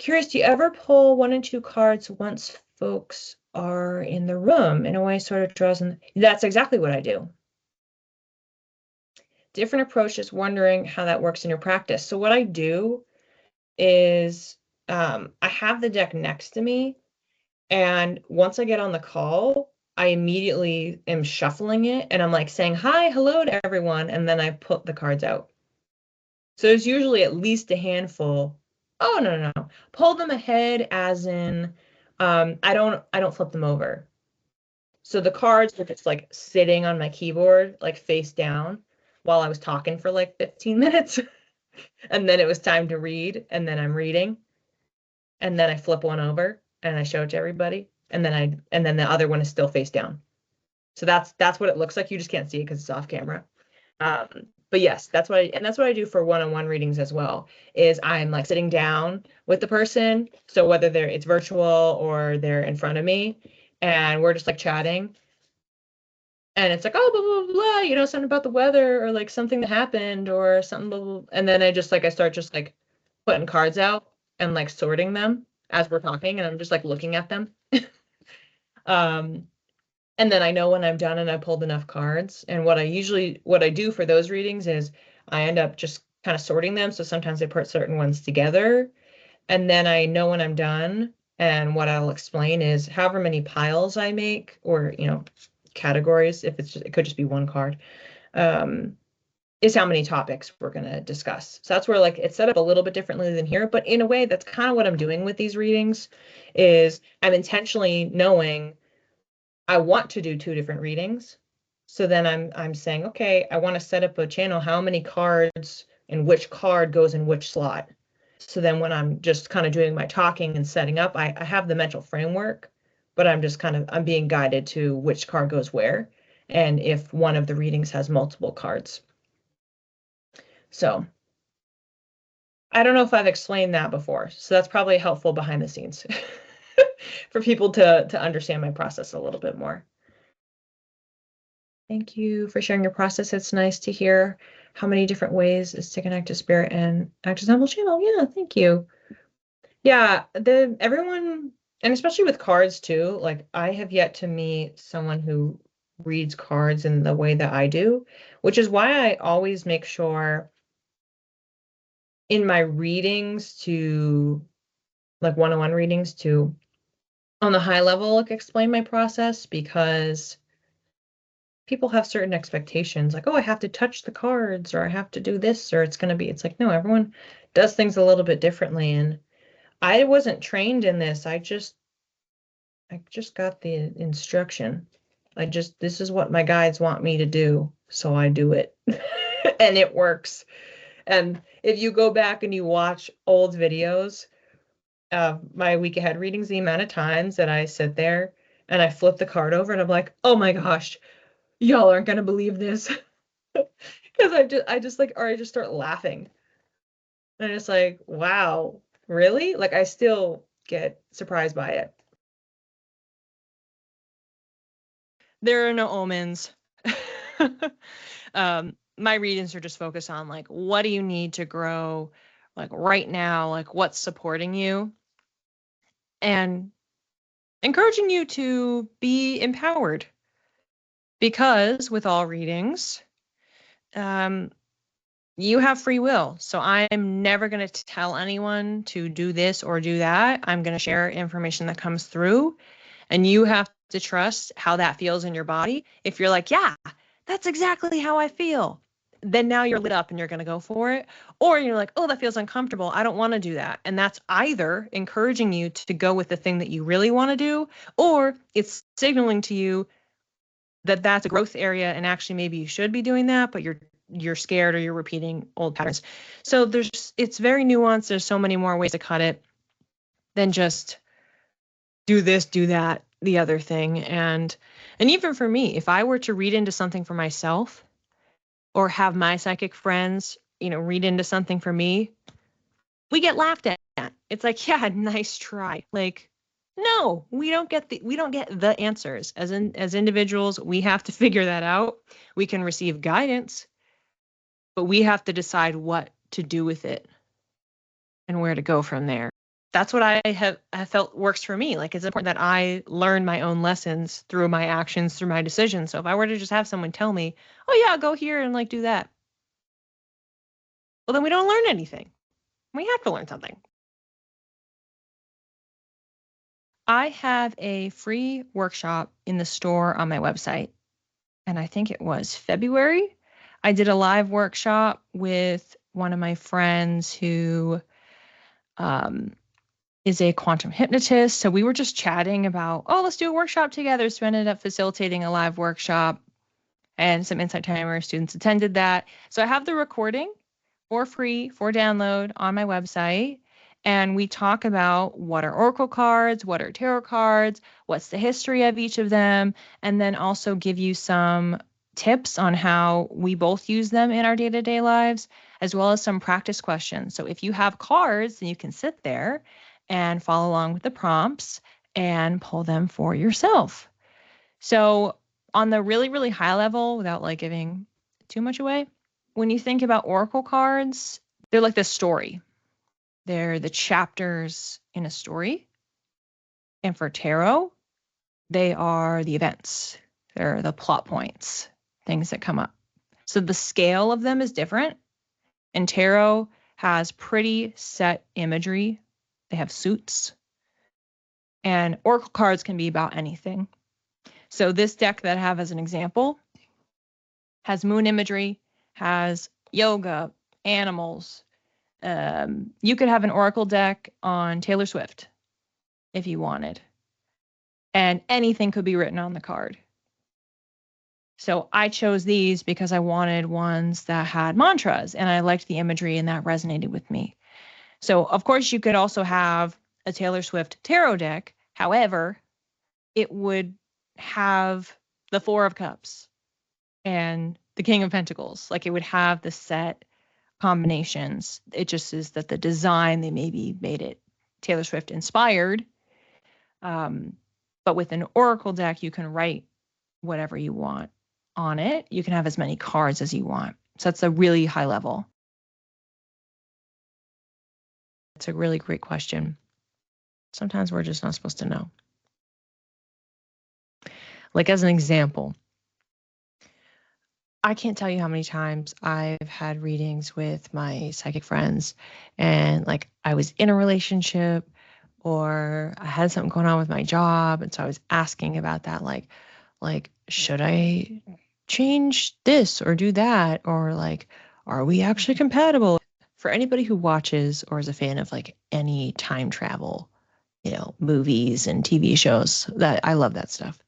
Curious, do you ever pull 1 and 2 cards once folks are in the room? In a way, sort of draws in. That's exactly what I do. Different approach, just wondering how that works in your practice. So what I do is I have the deck next to me, and once I get on the call, I immediately am shuffling it, and I'm like saying hi, hello to everyone, and then I put the cards out. So there's usually at least a handful. Oh, no. Pull them ahead as in I don't flip them over. So the cards were just like sitting on my keyboard, like face down, while I was talking for like 15 minutes. And then it was time to read, and then I'm reading. And then I flip one over and I show it to everybody. And then the other one is still face down. So that's what it looks like. You just can't see it because it's off camera. But yes, that's what I do for one-on-one readings as well, is I'm like sitting down with the person. So whether it's virtual or they're in front of me, and we're just like chatting, and it's like, oh, blah, blah, blah, something about the weather or like something that happened or something, blah, blah, and then I start just like putting cards out and like sorting them as we're talking, and I'm just like looking at them. Um, and then I know when I'm done and I pulled enough cards. And what I do for those readings is I end up just kind of sorting them. So sometimes I put certain ones together, and then I know when I'm done. And what I'll explain is however many piles I make, or, categories, if it could just be one card, is how many topics we're going to discuss. So that's where like it's set up a little bit differently than here, but in a way that's kind of what I'm doing with these readings, is I'm intentionally knowing I want to do 2 different readings. So then I'm saying, okay, I want to set up a channel. How many cards and which card goes in which slot? So then when I'm just kind of doing my talking and setting up, I have the mental framework, but I'm being guided to which card goes where, and if one of the readings has multiple cards. So I don't know if I've explained that before. So that's probably helpful behind the scenes for people to understand my process a little bit more. Thank you for sharing your process. It's nice to hear how many different ways is to connect to spirit and access humble channel. Yeah, thank you. Yeah, everyone, and especially with cards too, like I have yet to meet someone who reads cards in the way that I do, which is why I always make sure in my readings to like one-on-one readings to on the high level like explain my process, because people have certain expectations, like, oh, I have to touch the cards, or I have to do this, or it's like, no, everyone does things a little bit differently. And I wasn't trained in this. I just got the instruction. This is what my guides want me to do, so I do it. And it works. And if you go back and you watch old videos of my week ahead readings, the amount of times that I sit there and I flip the card over and I'm like, oh my gosh, y'all aren't gonna believe this. Because I just start laughing. And I'm just like, wow, really? Like I still get surprised by it. There are no omens. My readings are just focused on like, what do you need to grow like right now, like what's supporting you, and encouraging you to be empowered. Because with all readings, you have free will. So I'm never going to tell anyone to do this or do that. I'm going to share information that comes through, and you have to trust how that feels in your body. If you're like, yeah, that's exactly how I feel, then now you're lit up and you're going to go for it. Or you're like, oh, that feels uncomfortable. I don't want to do that. And that's either encouraging you to go with the thing that you really want to do, or it's signaling to you that that's a growth area and actually maybe you should be doing that, but you're scared or you're repeating old patterns. So it's very nuanced. There's so many more ways to cut it than just do this, do that, the other thing. And even for me, if I were to read into something for myself or have my psychic friends, read into something for me, we get laughed at. It's like, yeah, nice try. Like, no, we don't get the answers. As individuals, we have to figure that out. We can receive guidance, but we have to decide what to do with it and where to go from there. that's what I have felt works for me. Like, it's important that I learn my own lessons through my actions, through my decisions. So if I were to just have someone tell me, oh yeah, go here and like do that, well, then we don't learn anything. We have to learn something. I have a free workshop in the store on my website, and I think it was February. I did a live workshop with one of my friends who um, is a quantum hypnotist. So we were just chatting about, oh, let's do a workshop together. So we ended up facilitating a live workshop, and some Insight Timer students attended that. So I have the recording for free for download on my website. And we talk about what are oracle cards, what are tarot cards, what's the history of each of them, and then also give you some tips on how we both use them in our day-to-day lives, as well as some practice questions. So if you have cards, then you can sit there and follow along with the prompts and pull them for yourself. So on the really, really high level, without like giving too much away, when you think about oracle cards, they're like the story. They're the chapters in a story. And for tarot, they are the events. They're the plot points, things that come up. So the scale of them is different. And tarot has pretty set imagery. They have suits. And oracle cards can be about anything. So this deck that I have as an example has moon imagery, has yoga, animals. You could have an oracle deck on Taylor Swift if you wanted, and anything could be written on the card. So I chose these because I wanted ones that had mantras, and I liked the imagery, and that resonated with me. So of course you could also have a Taylor Swift tarot deck. However, it would have the Four of Cups and the King of Pentacles. Like, it would have the set combinations. It just is that the design, they maybe made it Taylor Swift inspired. But with an oracle deck, you can write whatever you want on it. You can have as many cards as you want. So that's a really high level. It's a really great question. Sometimes we're just not supposed to know. Like, as an example, I can't tell you how many times I've had readings with my psychic friends, and like I was in a relationship or I had something going on with my job, and so I was asking about that, like should I change this or do that, or like, are we actually compatible? For anybody who watches or is a fan of like any time travel, movies and TV shows, that I love that stuff.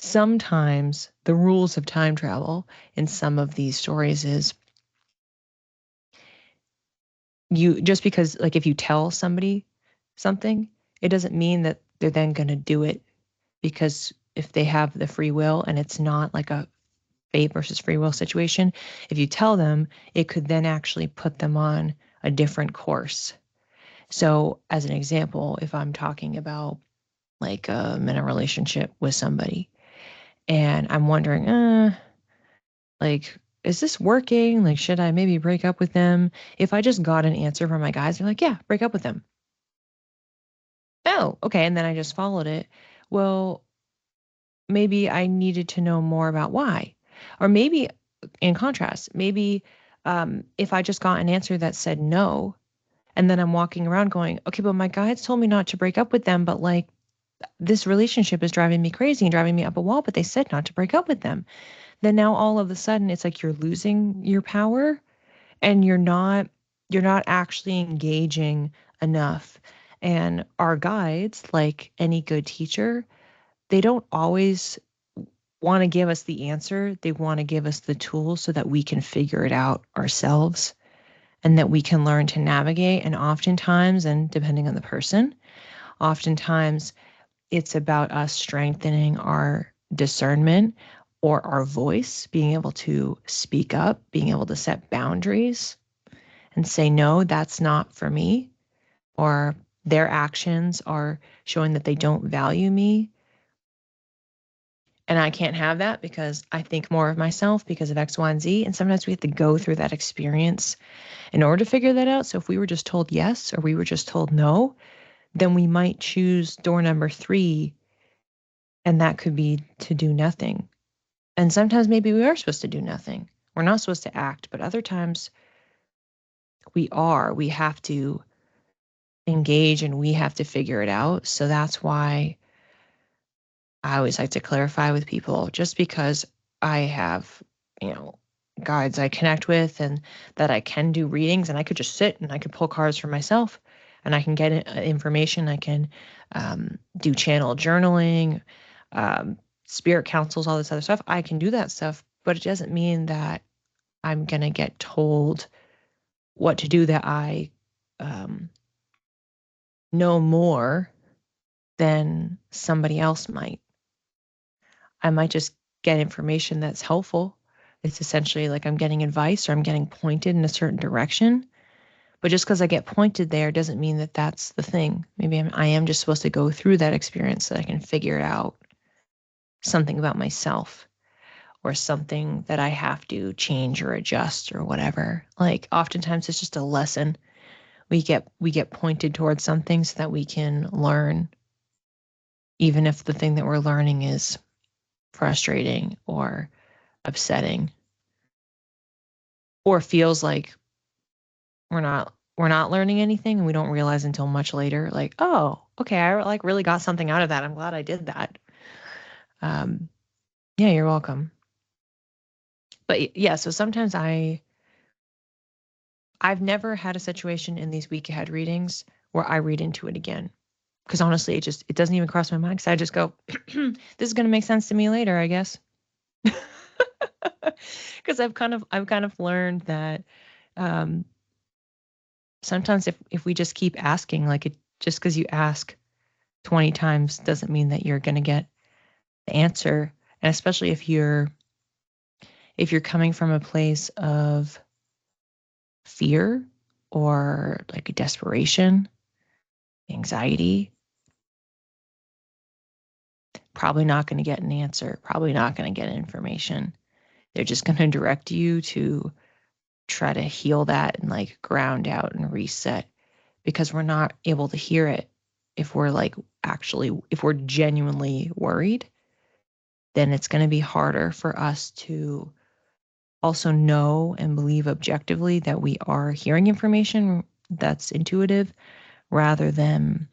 Sometimes the rules of time travel in some of these stories is you just because, like, if you tell somebody something, it doesn't mean that they're then going to do it, because if they have the free will and it's not like a fate versus free will situation, if you tell them, it could then actually put them on a different course. So as an example, if I'm talking about like I'm in a relationship with somebody and I'm wondering, like, is this working? Like, should I maybe break up with them? If I just got an answer from my guys, they're like, yeah, break up with them. Oh, okay. And then I just followed it. Well, maybe I needed to know more about why. Or maybe, in contrast, maybe if I just got an answer that said no, and then I'm walking around going, okay, but my guides told me not to break up with them, but like this relationship is driving me crazy and driving me up a wall, but they said not to break up with them. Then now all of a sudden it's like you're losing your power, and you're not actually engaging enough. And our guides, like any good teacher, they don't always want to give us the answer. They want to give us the tools so that we can figure it out ourselves and that we can learn to navigate. And oftentimes, and depending on the person, oftentimes it's about us strengthening our discernment or our voice, being able to speak up, being able to set boundaries and say, no, that's not for me, or their actions are showing that they don't value me. And I can't have that because I think more of myself because of X, Y, and Z. And sometimes we have to go through that experience in order to figure that out. So if we were just told yes or we were just told no, then we might choose door number 3, and that could be to do nothing. And sometimes maybe we are supposed to do nothing. We're not supposed to act, but other times we are. We have to engage and we have to figure it out. So that's why I always like to clarify with people, just because I have, guides I connect with and that I can do readings, and I could just sit and I could pull cards for myself and I can get information. I can do channel journaling, spirit councils, all this other stuff. I can do that stuff, but it doesn't mean that I'm going to get told what to do, that I know more than somebody else might. I might just get information that's helpful. It's essentially like I'm getting advice or I'm getting pointed in a certain direction. But just because I get pointed there doesn't mean that that's the thing. Maybe I am just supposed to go through that experience so that I can figure out something about myself or something that I have to change or adjust or whatever. Like oftentimes it's just a lesson. We get pointed towards something so that we can learn, even if the thing that we're learning is frustrating or upsetting or feels like we're not learning anything and we don't realize until much later, like, oh, okay, I like really got something out of that. I'm glad I did that. Yeah, you're welcome. But yeah, so sometimes I've never had a situation in these week ahead readings where I read into it again. Because honestly, it doesn't even cross my mind. Because I just go, this is going to make sense to me later, I guess. Because I've kind of learned that sometimes if we just keep asking, like just because you ask 20 times doesn't mean that you're going to get the answer. And especially if you're coming from a place of fear or like desperation, anxiety, probably not going to get an answer, probably not going to get information. They're just going to direct you to try to heal that and like ground out and reset, because we're not able to hear it. If we're if we're genuinely worried, then it's going to be harder for us to also know and believe objectively that we are hearing information that's intuitive rather than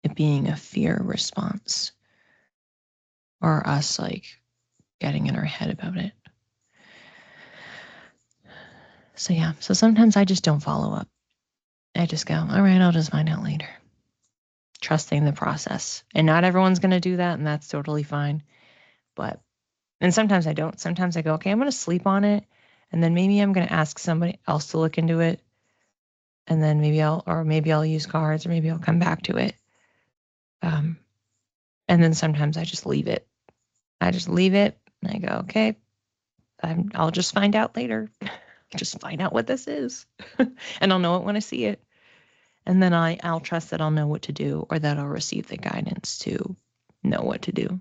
it being a fear response or us like getting in our head about it. So yeah, so sometimes I just don't follow up. I just go, all right, I'll just find out later. Trusting the process. And not everyone's going to do that, and that's totally fine. And sometimes I don't. Sometimes I go, okay, I'm going to sleep on it, and then maybe I'm going to ask somebody else to look into it, and then maybe I'll use cards, or maybe I'll come back to it. And then sometimes I just leave it. I just leave it, and I go, okay, I'll just find out later. Just find out what this is, and I'll know it when I see it. And then I'll trust that I'll know what to do, or that I'll receive the guidance to know what to do.